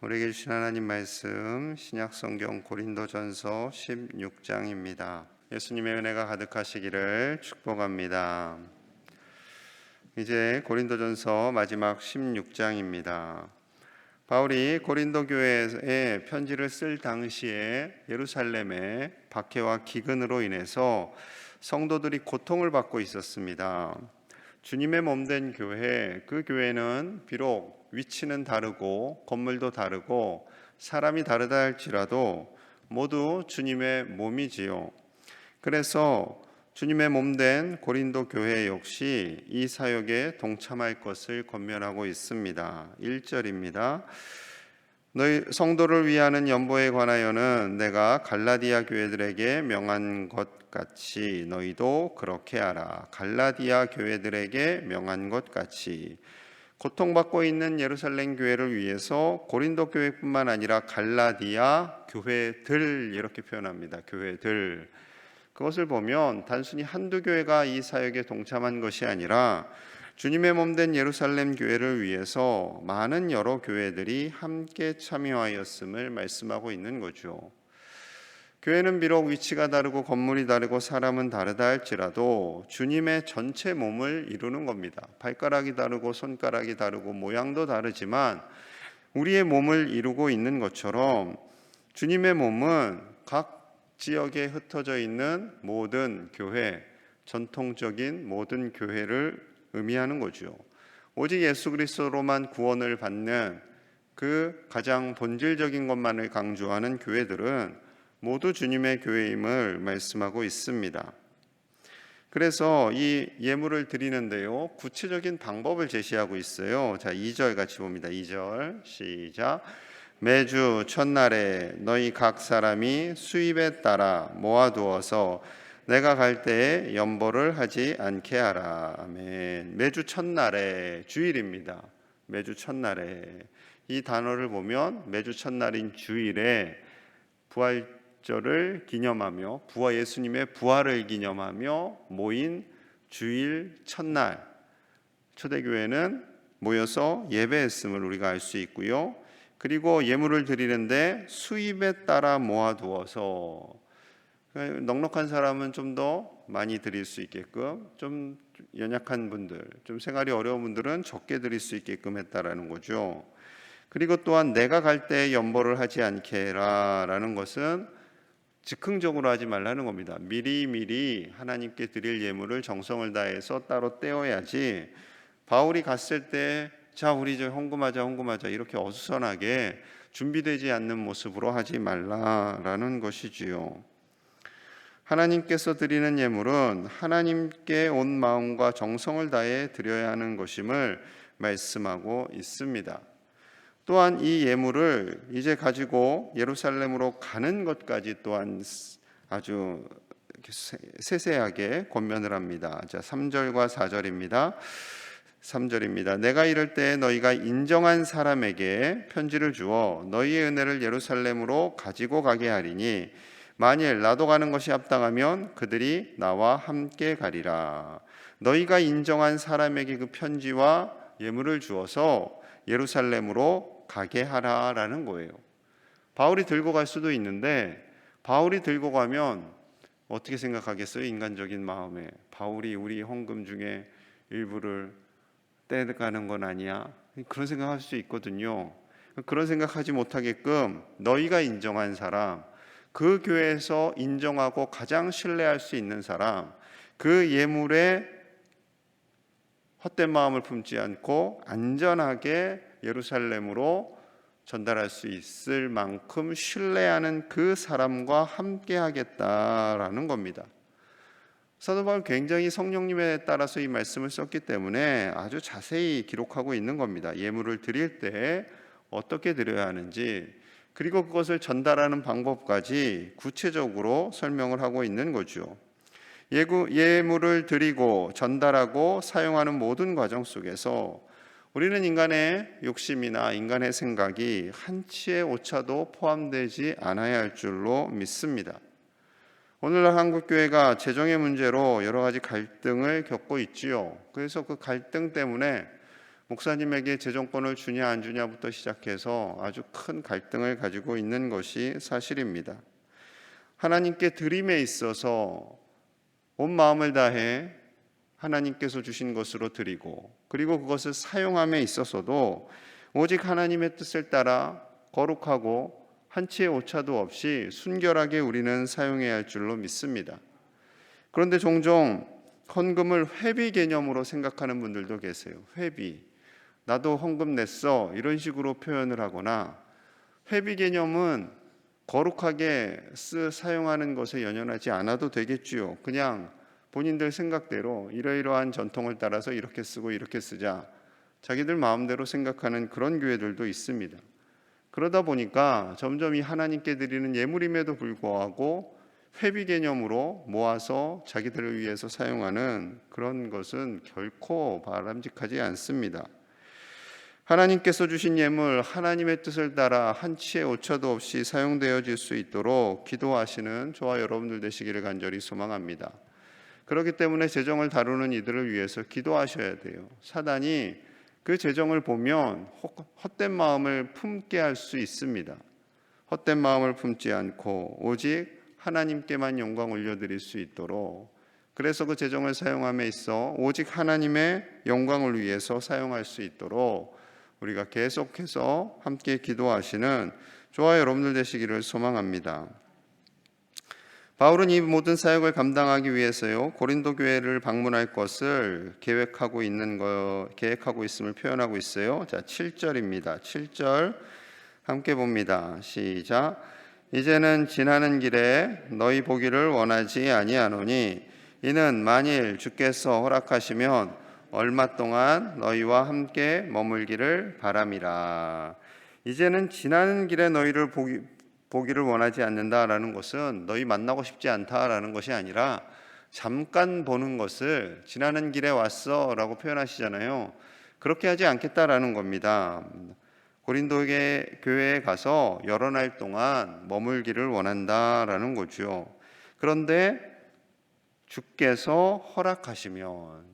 우리에게 주신 하나님 말씀 신약성경 고린도전서 16장입니다. 예수님의 은혜가 가득하시기를 축복합니다. 이제 고린도전서 마지막 16장입니다. 바울이 고린도 교회에 편지를 쓸 당시에 예루살렘의 박해와 기근으로 인해서 성도들이 고통을 받고 있었습니다. 주님의 몸된 교회, 그 교회는 비록 위치는 다르고 건물도 다르고 사람이 다르다 할지라도 모두 주님의 몸이지요. 그래서 주님의 몸된 고린도 교회 역시 이 사역에 동참할 것을 권면하고 있습니다. 1절입니다. 너희 성도를 위하는 연보에 관하여는 내가 갈라디아 교회들에게 명한 것 같이 너희도 그렇게 하라. 갈라디아 교회들에게 명한 것 같이. 고통받고 있는 예루살렘 교회를 위해서 고린도 교회뿐만 아니라 갈라디아 교회들 이렇게 표현합니다. 교회들. 그것을 보면 단순히 한두 교회가 이 사역에 동참한 것이 아니라 주님의 몸된 예루살렘 교회를 위해서 많은 여러 교회들이 함께 참여하였음을 말씀하고 있는 거죠. 교회는 비록 위치가 다르고 건물이 다르고 사람은 다르다 할지라도 주님의 전체 몸을 이루는 겁니다. 발가락이 다르고 손가락이 다르고 모양도 다르지만 우리의 몸을 이루고 있는 것처럼 주님의 몸은 각 지역에 흩어져 있는 모든 교회, 전통적인 모든 교회를 의미하는 거죠. 오직 예수 그리스도로만 구원을 받는 그 가장 본질적인 것만을 강조하는 교회들은 모두 주님의 교회임을 말씀하고 있습니다. 그래서 이 예물을 드리는데요, 구체적인 방법을 제시하고 있어요. 자, 2절 같이 봅니다. 2절 시작. 매주 첫날에 너희 각 사람이 수입에 따라 모아두어서 내가 갈 때에 연보를 하지 않게 하라. 아멘. 매주 첫날에, 주일입니다. 매주 첫날에. 이 단어를 보면 매주 첫날인 주일에 부활절을 기념하며 예수님의 부활을 기념하며 모인 주일 첫날 초대교회는 모여서 예배했음을 우리가 알 수 있고요. 그리고 예물을 드리는데 수입에 따라 모아두어서 넉넉한 사람은 좀 더 많이 드릴 수 있게끔, 좀 연약한 분들, 좀 생활이 어려운 분들은 적게 드릴 수 있게끔 했다라는 거죠. 그리고 또한 내가 갈 때 연보를 하지 않게 해라라는 것은 즉흥적으로 하지 말라는 겁니다. 미리 하나님께 드릴 예물을 정성을 다해서 따로 떼어야지 바울이 갔을 때 자 우리 저 헌금하자 이렇게 어수선하게 준비되지 않는 모습으로 하지 말라라는 것이지요. 하나님께서 드리는 예물은 하나님께 온 마음과 정성을 다해 드려야 하는 것임을 말씀하고 있습니다. 또한 이 예물을 이제 가지고 예루살렘으로 가는 것까지 또한 아주 세세하게 권면을 합니다. 자, 3절과 4절입니다. 3절입니다. 내가 이럴 때 너희가 인정한 사람에게 편지를 주어 너희의 은혜를 예루살렘으로 가지고 가게 하리니 만일 나도 가는 것이 합당하면 그들이 나와 함께 가리라. 너희가 인정한 사람에게 그 편지와 예물을 주어서 예루살렘으로 가게 하라라는 거예요. 바울이 들고 갈 수도 있는데 바울이 들고 가면 어떻게 생각하겠어요? 인간적인 마음에 바울이 우리 헌금 중에 일부를 떼가는 건 아니야? 그런 생각할 수 있거든요. 그런 생각하지 못하게끔 너희가 인정한 사람, 그 교회에서 인정하고 가장 신뢰할 수 있는 사람, 그 예물에 헛된 마음을 품지 않고 안전하게 예루살렘으로 전달할 수 있을 만큼 신뢰하는 그 사람과 함께 하겠다라는 겁니다. 사도 바울 굉장히 성령님에 따라서 이 말씀을 썼기 때문에 아주 자세히 기록하고 있는 겁니다. 예물을 드릴 때 어떻게 드려야 하는지, 그리고 그것을 전달하는 방법까지 구체적으로 설명을 하고 있는 거죠. 예물을 드리고 전달하고 사용하는 모든 과정 속에서 우리는 인간의 욕심이나 인간의 생각이 한치의 오차도 포함되지 않아야 할 줄로 믿습니다. 오늘날 한국교회가 재정의 문제로 여러 가지 갈등을 겪고 있지요. 그래서 그 갈등 때문에 목사님에게 재정권을 주냐 안 주냐부터 시작해서 아주 큰 갈등을 가지고 있는 것이 사실입니다. 하나님께 드림에 있어서 온 마음을 다해 하나님께서 주신 것으로 드리고, 그리고 그것을 사용함에 있어서도 오직 하나님의 뜻을 따라 거룩하고 한치의 오차도 없이 순결하게 우리는 사용해야 할 줄로 믿습니다. 그런데 종종 헌금을 회비 개념으로 생각하는 분들도 계세요. 회비, 나도 헌금 냈어, 이런 식으로 표현을 하거나, 회비 개념은 거룩하게 사용하는 것에 연연하지 않아도 되겠지요. 그냥 본인들 생각대로 이러이러한 전통을 따라서 이렇게 쓰고 이렇게 쓰자, 자기들 마음대로 생각하는 그런 교회들도 있습니다. 그러다 보니까 점점 이 하나님께 드리는 예물임에도 불구하고 회비 개념으로 모아서 자기들을 위해서 사용하는 그런 것은 결코 바람직하지 않습니다. 하나님께서 주신 예물, 하나님의 뜻을 따라 한치의 오차도 없이 사용되어질 수 있도록 기도하시는 저와 여러분들 되시기를 간절히 소망합니다. 그렇기 때문에 재정을 다루는 이들을 위해서 기도하셔야 돼요. 사단이 그 재정을 보면 헛된 마음을 품게 할 수 있습니다. 헛된 마음을 품지 않고 오직 하나님께만 영광 올려드릴 수 있도록, 그래서 그 재정을 사용함에 있어 오직 하나님의 영광을 위해서 사용할 수 있도록 우리가 계속해서 함께 기도하시는 저와 여러분들 되시기를 소망합니다. 바울은 이 모든 사역을 감당하기 위해서요, 고린도 교회를 방문할 것을 계획하고 있음을 표현하고 있어요. 자, 7절입니다. 7절 함께 봅니다. 시작. 이제는 지나는 길에 너희 보기를 원하지 아니하노니 이는 만일 주께서 허락하시면 얼마 동안 너희와 함께 머물기를 바람이라. 이제는 지나는 길에 너희를 보기를 원하지 않는다라는 것은 너희 만나고 싶지 않다라는 것이 아니라 잠깐 보는 것을 지나는 길에 왔어 라고 표현하시잖아요. 그렇게 하지 않겠다라는 겁니다. 고린도 교회에 가서 여러 날 동안 머물기를 원한다라는 거죠. 그런데 주께서 허락하시면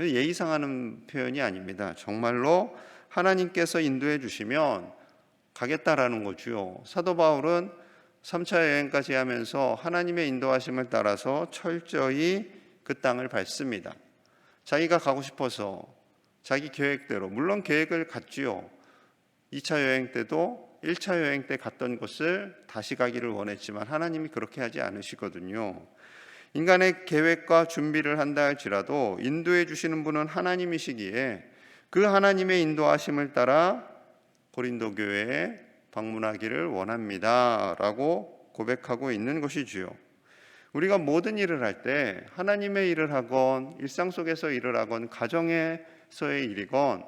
예의상하는 표현이 아닙니다. 정말로 하나님께서 인도해 주시면 가겠다라는 거죠. 사도 바울은 3차 여행까지 하면서 하나님의 인도하심을 따라서 철저히 그 땅을 밟습니다. 자기가 가고 싶어서 자기 계획대로, 물론 계획을 갖지요. 2차 여행 때도 1차 여행 때 갔던 곳을 다시 가기를 원했지만 하나님이 그렇게 하지 않으시거든요. 인간의 계획과 준비를 한다 할지라도 인도해 주시는 분은 하나님이시기에 그 하나님의 인도하심을 따라 고린도 교회에 방문하기를 원합니다 라고 고백하고 있는 것이지요. 우리가 모든 일을 할 때 하나님의 일을 하건 일상 속에서 일을 하건 가정에서의 일이건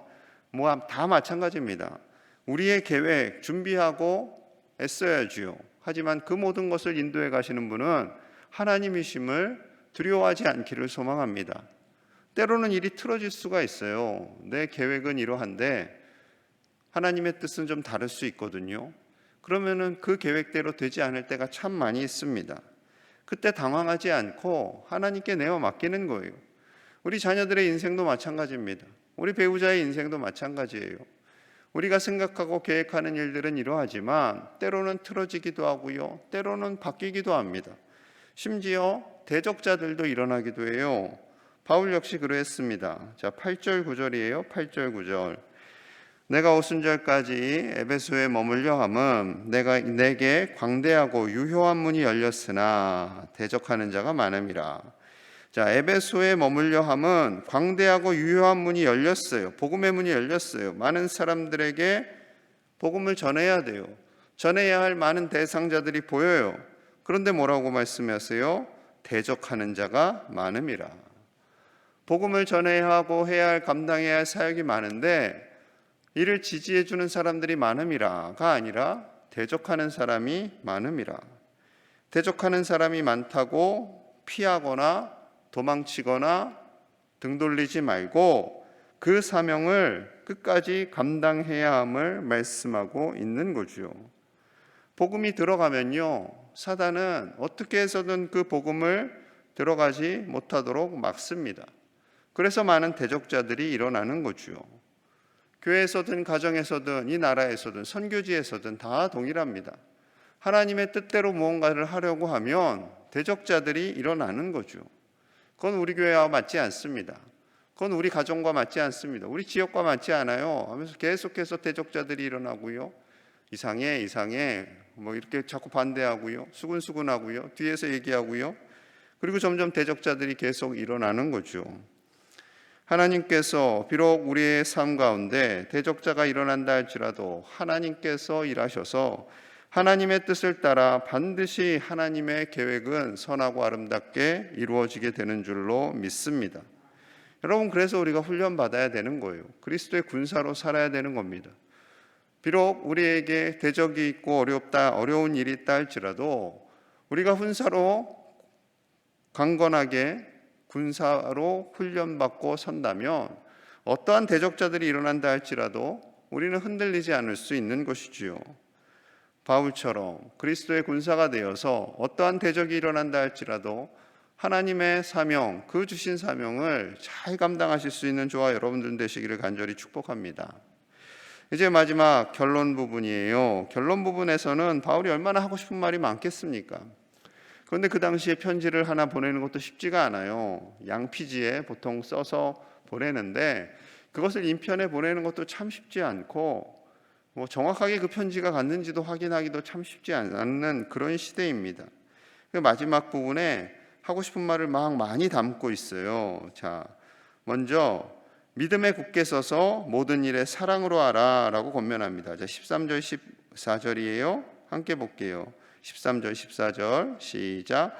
다 마찬가지입니다. 우리의 계획 준비하고 애써야지요. 하지만 그 모든 것을 인도해 가시는 분은 하나님이심을 두려워하지 않기를 소망합니다. 때로는 일이 틀어질 수가 있어요. 내 계획은 이러한데 하나님의 뜻은 좀 다를 수 있거든요. 그러면은 그 계획대로 되지 않을 때가 참 많이 있습니다. 그때 당황하지 않고 하나님께 내어 맡기는 거예요. 우리 자녀들의 인생도 마찬가지입니다. 우리 배우자의 인생도 마찬가지예요. 우리가 생각하고 계획하는 일들은 이러하지만 때로는 틀어지기도 하고요, 때로는 바뀌기도 합니다. 심지어 대적자들도 일어나기도 해요. 바울 역시 그러했습니다. 자, 8절 9절이에요. 8절 9절. 내가 오순절까지 에베소에 머물려 함은 내게 광대하고 유효한 문이 열렸으나 대적하는 자가 많음이라. 자, 에베소에 머물려 함은 광대하고 유효한 문이 열렸어요. 복음의 문이 열렸어요. 많은 사람들에게 복음을 전해야 돼요. 전해야 할 많은 대상자들이 보여요. 그런데 뭐라고 말씀하세요? 대적하는 자가 많음이라. 복음을 전해야 하고 해야 할, 감당해야 할 사역이 많은데 이를 지지해 주는 사람들이 많음이라가 아니라 대적하는 사람이 많음이라. 대적하는 사람이 많다고 피하거나 도망치거나 등 돌리지 말고 그 사명을 끝까지 감당해야 함을 말씀하고 있는 거죠. 복음이 들어가면요, 사단은 어떻게 해서든 그 복음을 들어가지 못하도록 막습니다. 그래서 많은 대적자들이 일어나는 거죠. 교회에서든 가정에서든 이 나라에서든 선교지에서든 다 동일합니다. 하나님의 뜻대로 무언가를 하려고 하면 대적자들이 일어나는 거죠. 그건 우리 교회와 맞지 않습니다. 그건 우리 가정과 맞지 않습니다. 우리 지역과 맞지 않아요 하면서 계속해서 대적자들이 일어나고요. 이상해 뭐 이렇게 자꾸 반대하고요. 수근수근하고요. 뒤에서 얘기하고요. 그리고 점점 대적자들이 계속 일어나는 거죠. 하나님께서 비록 우리의 삶 가운데 대적자가 일어난다 할지라도 하나님께서 일하셔서 하나님의 뜻을 따라 반드시 하나님의 계획은 선하고 아름답게 이루어지게 되는 줄로 믿습니다. 여러분, 그래서 우리가 훈련받아야 되는 거예요. 그리스도의 군사로 살아야 되는 겁니다. 비록 우리에게 대적이 있고 어려운 일이 있다 할지라도 우리가 강건하게 군사로 훈련받고 선다면 어떠한 대적자들이 일어난다 할지라도 우리는 흔들리지 않을 수 있는 것이지요. 바울처럼 그리스도의 군사가 되어서 어떠한 대적이 일어난다 할지라도 하나님의 사명, 그 주신 사명을 잘 감당하실 수 있는 저와 여러분들 되시기를 간절히 축복합니다. 이제 마지막 결론 부분이에요. 결론 부분에서는 바울이 얼마나 하고 싶은 말이 많겠습니까? 그런데 그 당시에 편지를 하나 보내는 것도 쉽지가 않아요. 양피지에 보통 써서 보내는데 그것을 인편에 보내는 것도 참 쉽지 않고 정확하게 그 편지가 갔는지도 확인하기도 참 쉽지 않는 그런 시대입니다. 그 마지막 부분에 하고 싶은 말을 막 많이 담고 있어요. 자, 먼저 믿음에 굳게 서서 모든 일에 사랑으로 하라 라고 권면합니다. 자, 13절 14절이에요. 함께 볼게요. 13절 14절 시작.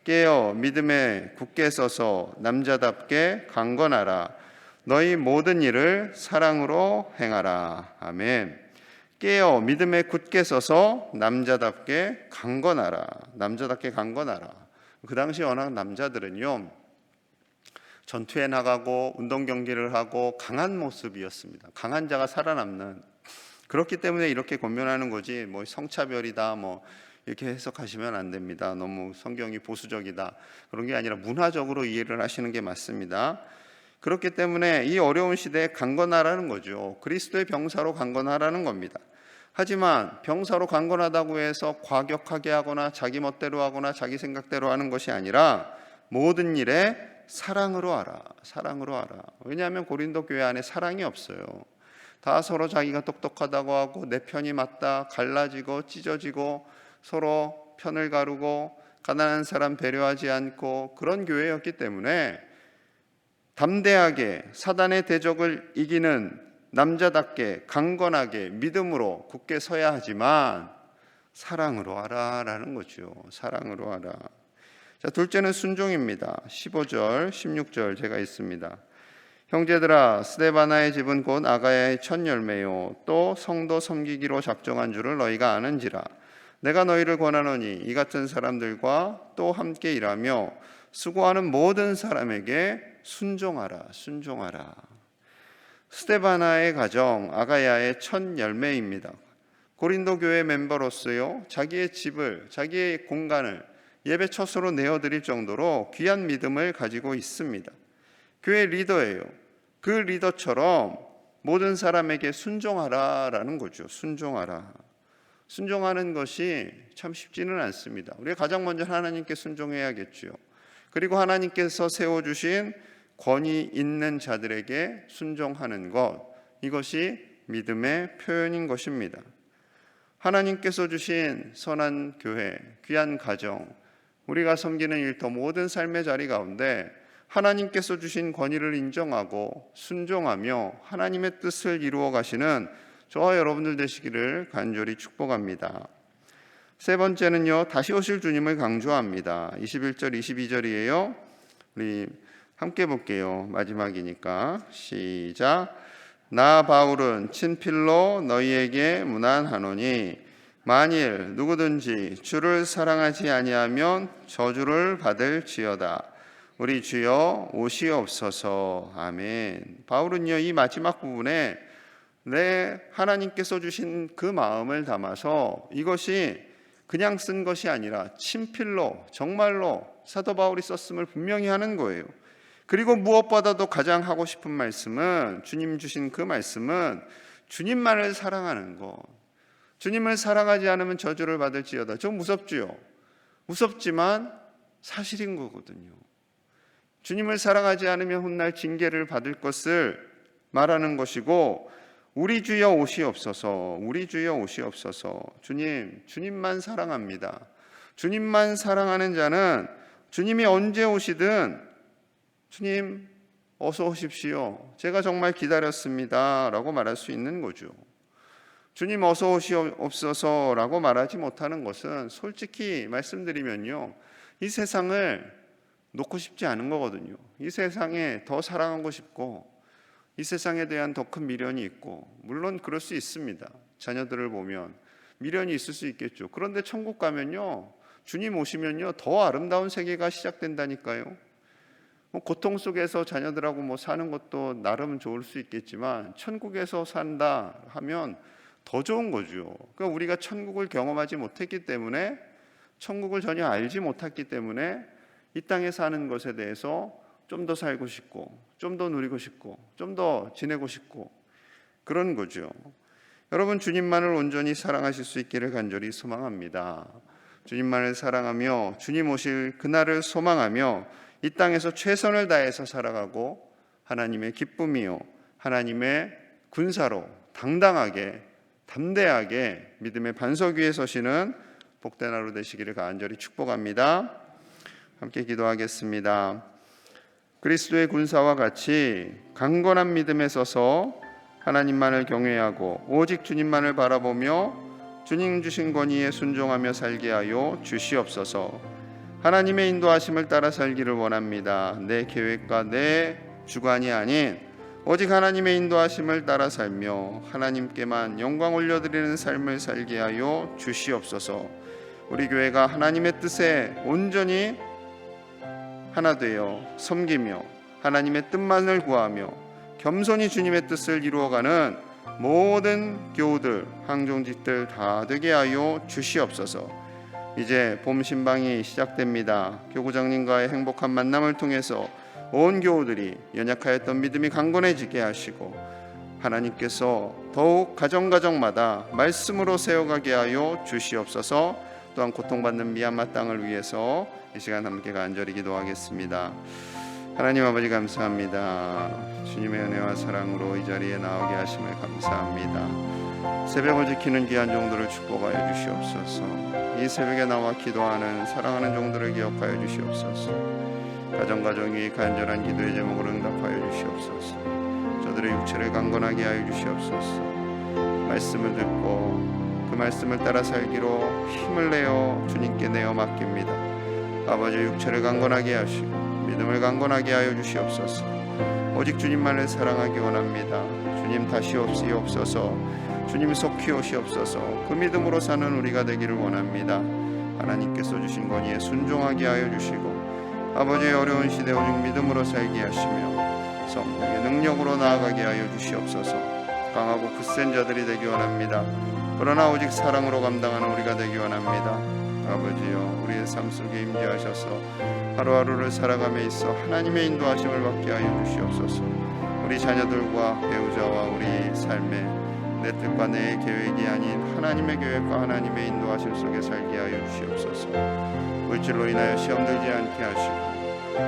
깨어 믿음에 굳게 서서 남자답게 강건하라. 너희 모든 일을 사랑으로 행하라. 아멘. 깨어 믿음에 굳게 서서 남자답게 강건하라. 남자답게 강건하라. 그 당시 워낙 남자들은요, 전투에 나가고 운동 경기를 하고 강한 모습이었습니다. 강한 자가 살아남는. 그렇기 때문에 이렇게 권면하는 거지 성차별이다 이렇게 해석하시면 안 됩니다. 너무 성경이 보수적이다 그런 게 아니라 문화적으로 이해를 하시는 게 맞습니다. 그렇기 때문에 이 어려운 시대에 강건하라는 거죠. 그리스도의 병사로 강건하라는 겁니다. 하지만 병사로 강건하다고 해서 과격하게 하거나 자기 멋대로 하거나 자기 생각대로 하는 것이 아니라 모든 일에 사랑으로 하라. 사랑으로 하라. 왜냐하면 고린도 교회 안에 사랑이 없어요. 다 서로 자기가 똑똑하다고 하고 내 편이 맞다 갈라지고 찢어지고 서로 편을 가르고 가난한 사람 배려하지 않고 그런 교회였기 때문에 담대하게 사단의 대적을 이기는 남자답게 강건하게 믿음으로 굳게 서야 하지만 사랑으로 하라라는 거죠. 사랑으로 하라. 자, 둘째는 순종입니다. 15절 16절 제가 있습니다. 형제들아, 스데바나의 집은 곧 아가야의 첫 열매요 또 성도 섬기기로 작정한 줄을 너희가 아는지라. 내가 너희를 권하노니 이 같은 사람들과 또 함께 일하며 수고하는 모든 사람에게 순종하라. 순종하라. 스데바나의 가정 아가야의 첫 열매입니다. 고린도 교회 멤버로서요, 자기의 집을, 자기의 공간을 예배 처소로 내어드릴 정도로 귀한 믿음을 가지고 있습니다. 교회 리더예요. 그 리더처럼 모든 사람에게 순종하라라는 거죠. 순종하라. 순종하는 것이 참 쉽지는 않습니다. 우리가 가장 먼저 하나님께 순종해야겠죠. 그리고 하나님께서 세워주신 권위 있는 자들에게 순종하는 것, 이것이 믿음의 표현인 것입니다. 하나님께서 주신 선한 교회, 귀한 가정, 우리가 섬기는 일터 모든 삶의 자리 가운데 하나님께서 주신 권위를 인정하고 순종하며 하나님의 뜻을 이루어 가시는 저와 여러분들 되시기를 간절히 축복합니다. 세 번째는요, 다시 오실 주님을 강조합니다. 21절 22절이에요. 우리 함께 볼게요. 마지막이니까 시작. 나 바울은 친필로 너희에게 문안하노니 만일 누구든지 주를 사랑하지 아니하면 저주를 받을지어다. 우리 주여 오시옵소서. 아멘. 바울은요, 이 마지막 부분에 하나님께서 주신 그 마음을 담아서 이것이 그냥 쓴 것이 아니라 친필로 정말로 사도 바울이 썼음을 분명히 하는 거예요. 그리고 무엇보다도 가장 하고 싶은 말씀은, 주님 주신 그 말씀은 주님만을 사랑하는 것. 주님을 사랑하지 않으면 저주를 받을지어다. 좀 무섭지요. 무섭지만 사실인 거거든요. 주님을 사랑하지 않으면 훗날 징계를 받을 것을 말하는 것이고, 우리 주여 오시옵소서, 우리 주여 오시옵소서. 주님만 사랑합니다. 주님만 사랑하는 자는 주님이 언제 오시든 주님 어서 오십시오, 제가 정말 기다렸습니다 라고 말할 수 있는 거죠. 주님 어서 오시옵소서 라고 말하지 못하는 것은 솔직히 말씀드리면요, 이 세상을 놓고 싶지 않은 거거든요. 이 세상에 더 사랑하고 싶고, 이 세상에 대한 더 큰 미련이 있고, 물론 그럴 수 있습니다. 자녀들을 보면 미련이 있을 수 있겠죠. 그런데 천국 가면요, 주님 오시면요, 더 아름다운 세계가 시작된다니까요. 고통 속에서 자녀들하고 사는 것도 나름 좋을 수 있겠지만, 천국에서 산다 하면 더 좋은 거죠. 그러니까 우리가 천국을 경험하지 못했기 때문에, 천국을 전혀 알지 못했기 때문에 이 땅에 사는 것에 대해서 좀 더 살고 싶고, 좀 더 누리고 싶고, 좀 더 지내고 싶고, 그런 거죠. 여러분, 주님만을 온전히 사랑하실 수 있기를 간절히 소망합니다. 주님만을 사랑하며 주님 오실 그날을 소망하며 이 땅에서 최선을 다해서 살아가고, 하나님의 기쁨이요 하나님의 군사로 당당하게 담대하게 믿음의 반석 위에 서시는 복된 하루 되시기를 간절히 축복합니다. 함께 기도하겠습니다. 그리스도의 군사와 같이 강건한 믿음에 서서 하나님만을 경외하고 오직 주님만을 바라보며 주님 주신 권위에 순종하며 살게 하여 주시옵소서. 하나님의 인도하심을 따라 살기를 원합니다. 내 계획과 내 주관이 아닌 오직 하나님의 인도하심을 따라 살며 하나님께만 영광 올려드리는 삶을 살게 하여 주시옵소서. 우리 교회가 하나님의 뜻에 온전히 하나 되어 섬기며 하나님의 뜻만을 구하며 겸손히 주님의 뜻을 이루어가는 모든 교우들, 항종직들 다 되게 하여 주시옵소서. 이제 봄 신방이 시작됩니다. 교구장님과의 행복한 만남을 통해서 온 교우들이 연약하였던 믿음이 강건해지게 하시고, 하나님께서 더욱 가정마다 말씀으로 세워가게 하여 주시옵소서. 또한 고통받는 미얀마 땅을 위해서 이 시간 함께 간절히 기도하겠습니다. 하나님 아버지, 감사합니다. 주님의 은혜와 사랑으로 이 자리에 나오게 하심을 감사합니다. 새벽을 지키는 귀한 종들을 축복하여 주시옵소서. 이 새벽에 나와 기도하는 사랑하는 종들을 기억하여 주시옵소서. 가정이 간절한 기도의 제목을 응답하여 주시옵소서. 저들의 육체를 강건하게 하여 주시옵소서. 말씀을 듣고 그 말씀을 따라 살기로 힘을 내어 주님께 내어 맡깁니다. 아버지, 육체를 강건하게 하시고 믿음을 강건하게 하여 주시옵소서. 오직 주님만을 사랑하기 원합니다. 주님 다시 오시옵소서. 주님 속히 오시옵소서. 그 믿음으로 사는 우리가 되기를 원합니다. 하나님께서 주신 권위에 순종하게 하여 주시고, 아버지의 어려운 시대 오직 믿음으로 살게 하시며 성령의 능력으로 나아가게 하여 주시옵소서. 강하고 굳센 자들이 되기 원합니다. 그러나 오직 사랑으로 감당하는 우리가 되기 원합니다. 아버지여, 우리의 삶 속에 임재하셔서 하루하루를 살아감에 있어 하나님의 인도하심을 받게 하여 주시옵소서. 우리 자녀들과 배우자와 우리 삶에 내 뜻과 내 계획이 아닌 하나님의 계획과 하나님의 인도하심 속에 살게 하여 주시옵소서. 물질로 인하여 시험 들지 않게 하시고,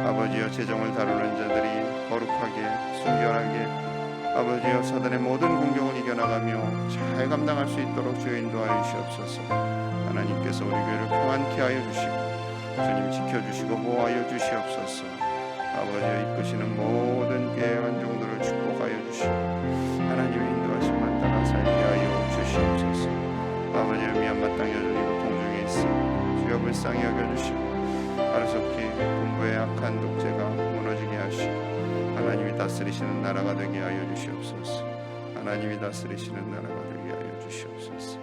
아버지여, 재정을 다루는 자들이 거룩하게 순결하게 아버지여 사단의 모든 공격을 이겨나가며 잘 감당할 수 있도록 주여 인도하여 주시옵소서. 하나님께서 우리 교회를 평안케 하여 주시고 주님 지켜주시고 보호하여 주시옵소서. 아버지여, 이끄시는 모든 교회 한종들을 축복하여 주시고 하나님의 인도하심만 따라 살게 하여 주시옵소서. 아버지여, 미얀마 땅 여전히 고통 중에 있습니다. 주여 불쌍히 여겨주시고 하루속히 군부의 악한 독재가 무너지게 하시고 하나님이 다스리시는 나라가 되게 하여 주시옵소서. 하나님이 다스리시는 나라가 되게 하여 주시옵소서.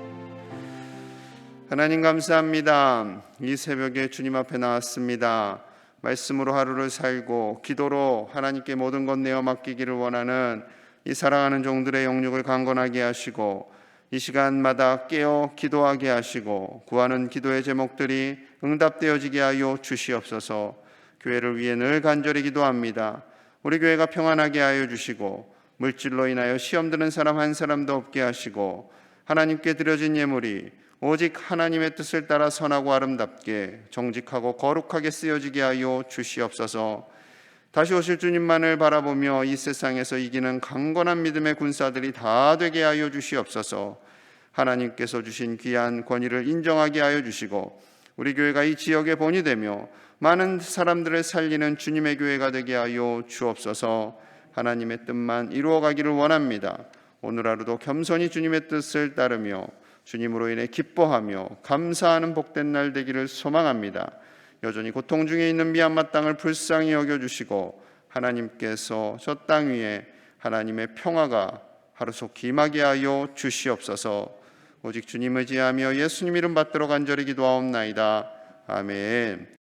하나님 감사합니다. 이 새벽에 주님 앞에 나왔습니다. 말씀으로 하루를 살고 기도로 하나님께 모든 것 내어 맡기기를 원하는 이 사랑하는 종들의 영육을 강건하게 하시고, 이 시간마다 깨어 기도하게 하시고 구하는 기도의 제목들이 응답되어지게 하여 주시옵소서. 교회를 위해 늘 간절히 기도합니다. 우리 교회가 평안하게 하여 주시고 물질로 인하여 시험 드는 사람 한 사람도 없게 하시고 하나님께 드려진 예물이 오직 하나님의 뜻을 따라 선하고 아름답게 정직하고 거룩하게 쓰여지게 하여 주시옵소서. 다시 오실 주님만을 바라보며 이 세상에서 이기는 강건한 믿음의 군사들이 다 되게 하여 주시옵소서. 하나님께서 주신 귀한 권위를 인정하게 하여 주시고 우리 교회가 이 지역의 본이 되며 많은 사람들을 살리는 주님의 교회가 되게 하여 주옵소서. 하나님의 뜻만 이루어가기를 원합니다. 오늘 하루도 겸손히 주님의 뜻을 따르며 주님으로 인해 기뻐하며 감사하는 복된 날 되기를 소망합니다. 여전히 고통 중에 있는 미얀마 땅을 불쌍히 여겨주시고 하나님께서 저 땅 위에 하나님의 평화가 하루속히 임하게 하여 주시옵소서. 오직 주님 의지하며 예수님 이름 받들어 간절히 기도하옵나이다. 아멘.